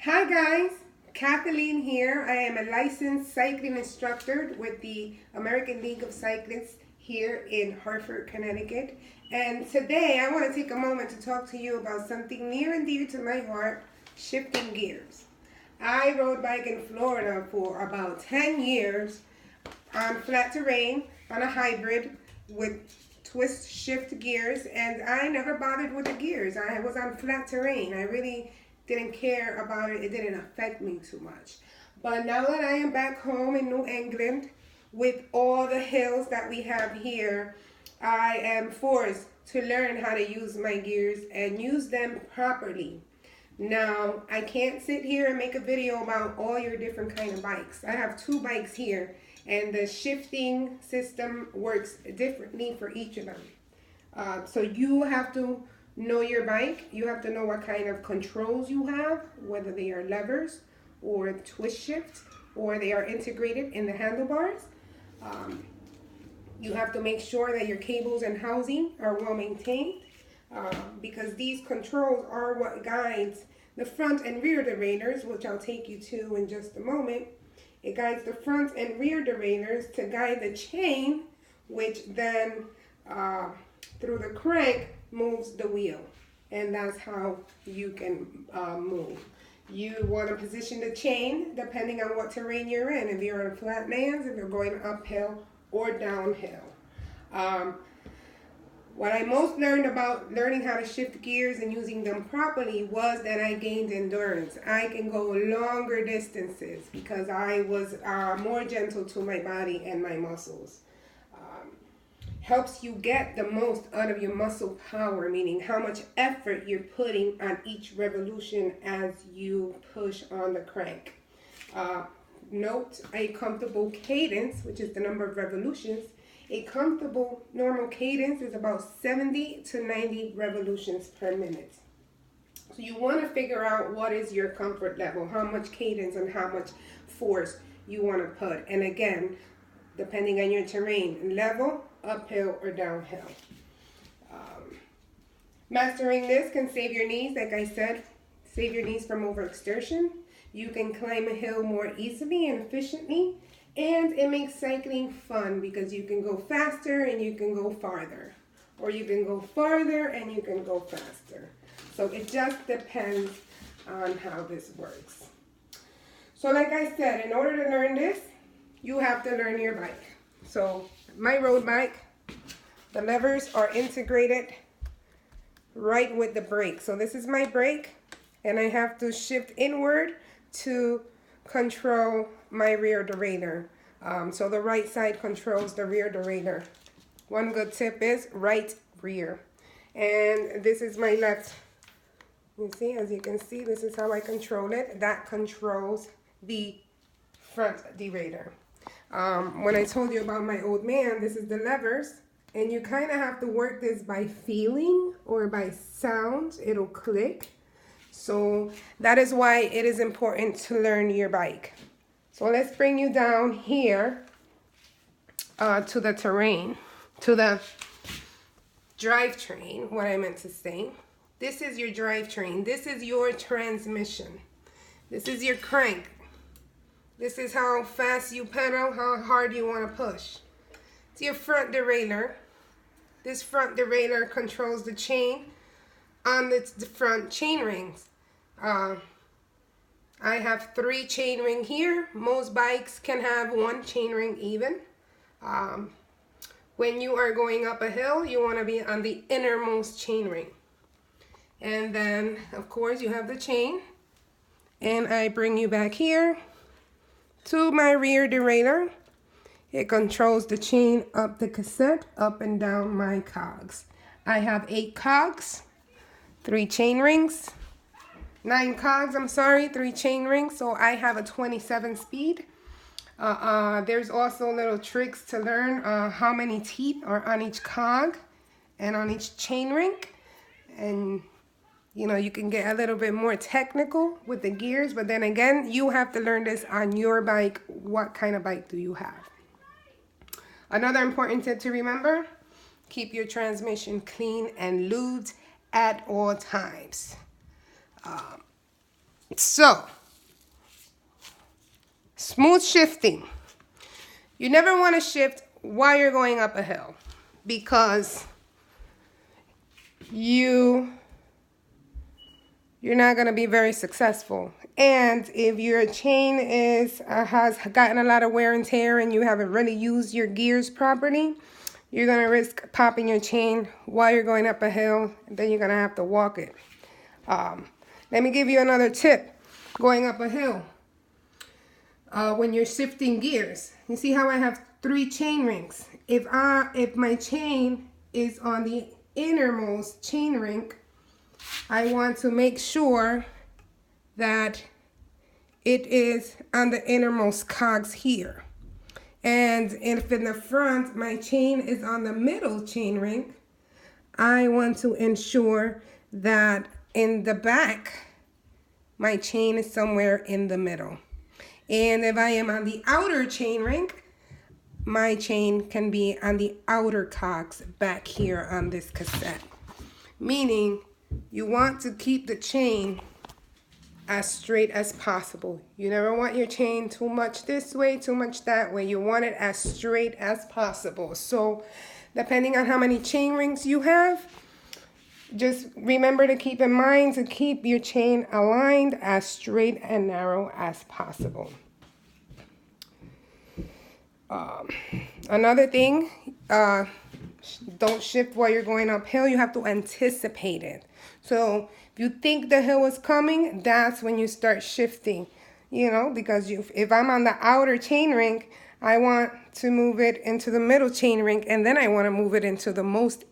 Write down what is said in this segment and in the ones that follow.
Hi guys, Katalina here. I am a licensed cycling instructor with the American League of Cyclists here in Hartford, Connecticut. And today I want to take a moment to talk to you about something near and dear to my heart, shifting gears. I rode bike in Florida for about 10 years on flat terrain, on a hybrid with twist shift gears, and I never bothered with the gears. I was on flat terrain. I really didn't care about it. It didn't affect me too much. But now that I am back home in New England with all the hills that we have here, I am forced to learn how to use my gears and use them properly. Now, I can't sit here and make a video about all your different kind of bikes. I have two bikes here, and the shifting system works differently for each of them. So you have to know your bike. You have to know what kind of controls you have, whether they are levers or twist shift, or they are integrated in the handlebars. You have to make sure that your cables and housing are well maintained, because these controls are what guides the front and rear derailleurs, which I'll take you to in just a moment. It guides the front and rear derailleurs to guide the chain, which then through the crank moves the wheel, and that's how you can move. You want to position the chain depending on what terrain you're in. If you're on flat lands, if you're going uphill or downhill. What I most learned about learning how to shift gears and using them properly was that I gained endurance. I can go longer distances because I was more gentle to my body and my muscles. Helps you get the most out of your muscle power, meaning how much effort you're putting on each revolution as you push on the crank. Note a comfortable cadence, which is the number of revolutions. A comfortable normal cadence is about 70 to 90 revolutions per minute. So you want to figure out what is your comfort level, how much cadence and how much force you want to put. And again, depending on your terrain, level, uphill, or downhill. Mastering this can save your knees, like I said, save your knees from overexertion. You can climb a hill more easily and efficiently, and it makes cycling fun because you can go faster and you can go farther, or you can go farther and you can go faster. So it just depends on how this works. So like I said, in order to learn this, you have to learn your bike. So my road bike, the levers are integrated right with the brake. So this is my brake, and I have to shift inward to control my rear derailleur. So the right side controls the rear derailleur. One good tip is right rear. And this is my left. You see, as you can see, this is how I control it. That controls the front derailleur. When I told you about my old man, this is the levers, and you kind of have to work this by feeling or by sound. It'll click. So that is why it is important to learn your bike. So let's bring you down here to the terrain, to the drivetrain, what I meant to say. This is your drivetrain. This is your transmission. This is your crank. This is how fast you pedal, how hard you want to push. It's your front derailleur. This front derailleur controls the chain on the front chain rings. I have 3 chain ring here. Most bikes can have 1 chain ring even. When you are going up a hill, you want to be on the innermost chain ring. And then, of course, you have the chain. And I bring you back here to my rear derailleur. It controls the chain up the cassette, up and down my cogs. I have 8 cogs, 3 chain rings, 9 cogs, 3 chain rings, so I have a 27 speed. There's also little tricks to learn how many teeth are on each cog and on each chain ring. And you know, you can get a little bit more technical with the gears, but then again, you have to learn this on your bike. What kind of bike do you have? Another important tip to remember, keep your transmission clean and lubed at all times. So, smooth shifting. You never want to shift while you're going up a hill because you're not going to be very successful. And if your chain has gotten a lot of wear and tear and you haven't really used your gears properly, you're going to risk popping your chain while you're going up a hill, and then you're going to have to walk it. Let me give you another tip going up a hill. When you're shifting gears, you see how I have 3 chain rings. If my chain is on the innermost chain ring, I want to make sure that it is on the innermost cogs here. And if in the front my chain is on the middle chain ring, I want to ensure that in the back my chain is somewhere in the middle. And if I am on the outer chain ring, my chain can be on the outer cogs back here on this cassette. Meaning you want to keep the chain as straight as possible. You never want your chain too much this way, too much that way. You want it as straight as possible. So depending on how many chain rings you have, just remember to keep in mind to keep your chain aligned as straight and narrow as possible. Another thing, don't shift while you're going uphill. You have to anticipate it. So if you think the hill is coming, that's when you start shifting, because if I'm on the outer chain ring, I want to move it into the middle chain ring, and then I want to move it into the most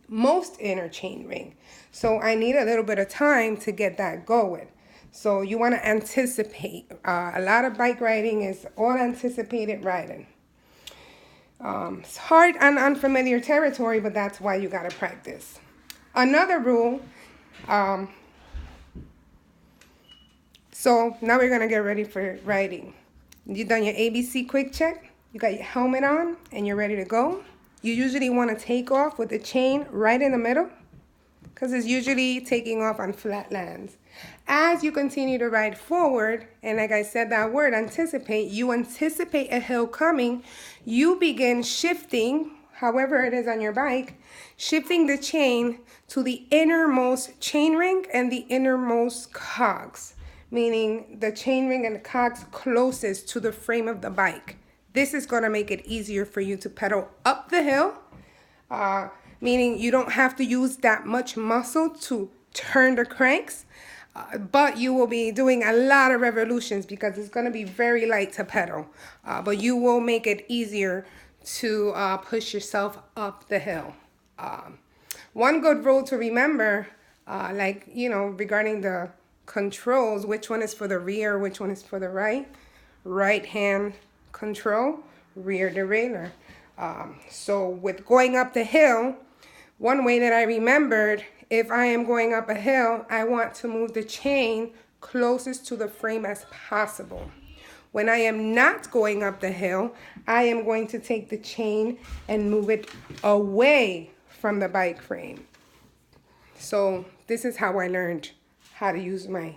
inner chain ring. So I need a little bit of time to get that going. So you want to anticipate. A lot of bike riding is all anticipated riding. It's hard on unfamiliar territory, but that's why you got to practice. Another rule, so now we're going to get ready for riding. You've done your ABC quick check, you got your helmet on, and you're ready to go. You usually want to take off with the chain right in the middle, because it's usually taking off on flat lands. As you continue to ride forward, and like I said that word, anticipate, you anticipate a hill coming, you begin shifting, however it is on your bike, shifting the chain to the innermost chain ring and the innermost cogs, meaning the chain ring and the cogs closest to the frame of the bike. This is going to make it easier for you to pedal up the hill, meaning you don't have to use that much muscle to turn the cranks, but you will be doing a lot of revolutions because it's going to be very light to pedal, but you will make it easier to push yourself up the hill. One good rule to remember, regarding the controls, which one is for the rear, which one is for the right hand control, rear derailleur. So with going up the hill, one way that I remembered, if I am going up a hill, I want to move the chain closest to the frame as possible. When I am not going up the hill, I am going to take the chain and move it away from the bike frame. So this is how I learned how to use my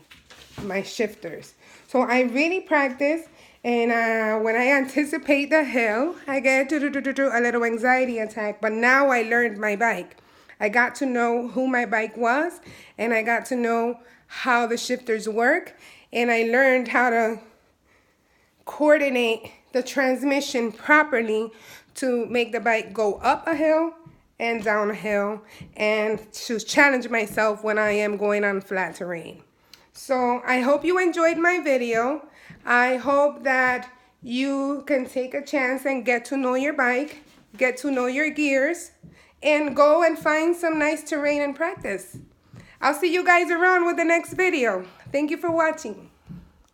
shifters. So I really practice, and when I anticipate the hill, I get a little anxiety attack, but now I learned my bike. I got to know who my bike was, and I got to know how the shifters work, and I learned how to coordinate the transmission properly to make the bike go up a hill and down a hill, and to challenge myself when I am going on flat terrain. So I hope you enjoyed my video. I hope that you can take a chance and get to know your bike, get to know your gears, and go and find some nice terrain and practice. I'll see you guys around with the next video. Thank you for watching.